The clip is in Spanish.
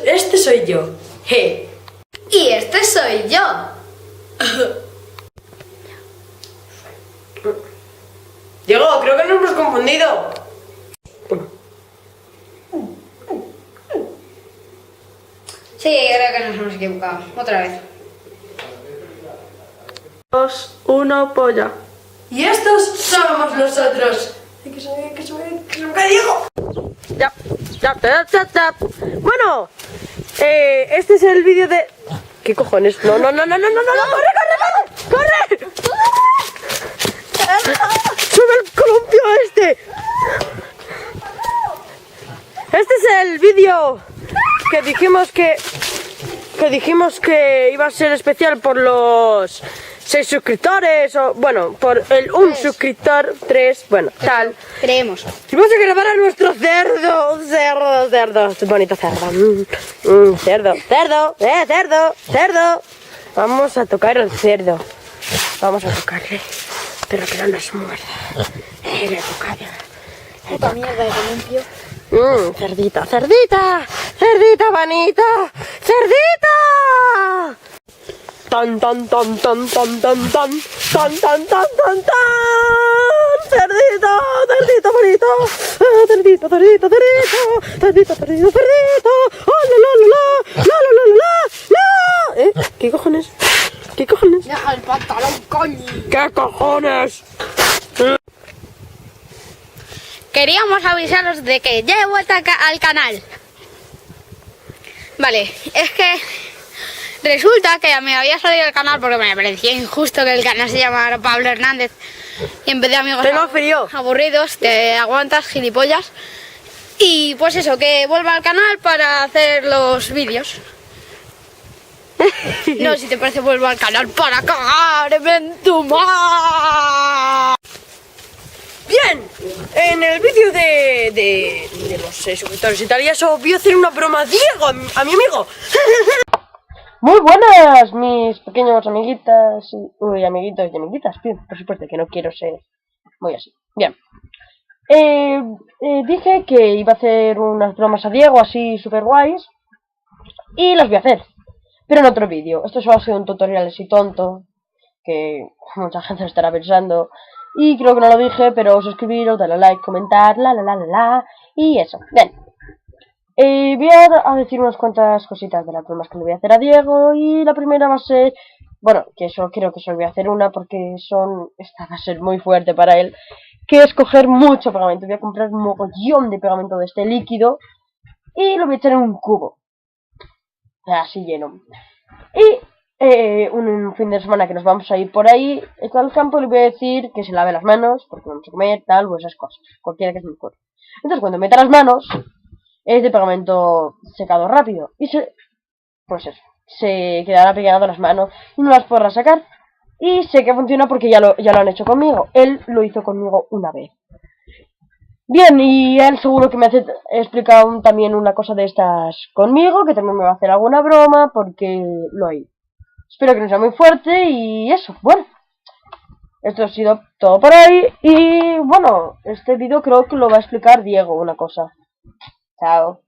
Este soy yo. Je. Y este soy yo. Diego, creo que nos hemos confundido. Sí, creo que nos hemos equivocado. Otra vez. 2, 1, polla. Y estos somos nosotros. Que se Diego. Ya. Bueno, este es el vídeo de... ¿Qué cojones? No, corre. Sube el columpio este. Este es el vídeo que dijimos que iba a ser especial por los 6 suscriptores, o bueno, por el 1 suscriptor, 3, bueno, tal. Creemos. Y vamos a grabar a nuestro cerdo, bonito cerdo, cerdo. Vamos a tocar al cerdo, vamos a tocarle, pero que no nos muerda. Le toca. Puta mierda de columpio. Cerdita, bonita, cerdita. Tan. Cerdito bonito. Cerdito. Oh, la. ¿Qué cojones? Deja el pantalón, coño. ¿Qué cojones? Queríamos avisaros de que ya he vuelto al canal. Vale, es que resulta que me había salido el canal porque me parecía injusto que el canal se llamara Pablo Hernández y en vez de amigos Tengo frío. aburridos te aguantas, gilipollas. Y pues eso, que vuelva al canal para hacer los vídeos. No, si te parece, vuelvo al canal para cagarme en tu madre. Bien, en el vídeo de los suscriptores y tal, ya os voy a hacer una broma a Diego, a mi amigo. Muy buenas, mis pequeños amiguitas y amiguitos y amiguitas. Bien, por supuesto que no quiero ser muy así. Bien, dije que iba a hacer unas bromas a Diego así super guays y las voy a hacer, pero en otro vídeo. Esto solo ha sido un tutorial así tonto que mucha gente estará pensando. Y creo que no lo dije, pero suscribiros, darle a like, comentar, y eso. Bien. Voy a decir unas cuantas cositas de las bromas que le voy a hacer a Diego. Y la primera va a ser... Bueno, que eso creo que solo voy a hacer una porque esta va a ser muy fuerte para él. Que es coger mucho pegamento. Voy a comprar un mogollón de pegamento de este líquido. Y lo voy a echar en un cubo. Así lleno. Y... un fin de semana que nos vamos a ir por ahí al campo, le voy a decir que se lave las manos porque vamos a comer, tal, o esas cosas, cualquiera que se me ocurra. Entonces cuando meta las manos es de pegamento secado rápido y pues eso, se quedará pegado a las manos y no las podrá sacar. Y sé que funciona porque ya lo han hecho conmigo. Él lo hizo conmigo una vez. Bien, y él seguro que me ha explicado también una cosa de estas conmigo, que también me va a hacer alguna broma porque lo hay. Espero que no sea muy fuerte y eso, bueno. Esto ha sido todo por hoy y bueno, este vídeo creo que lo va a explicar Diego una cosa. Chao.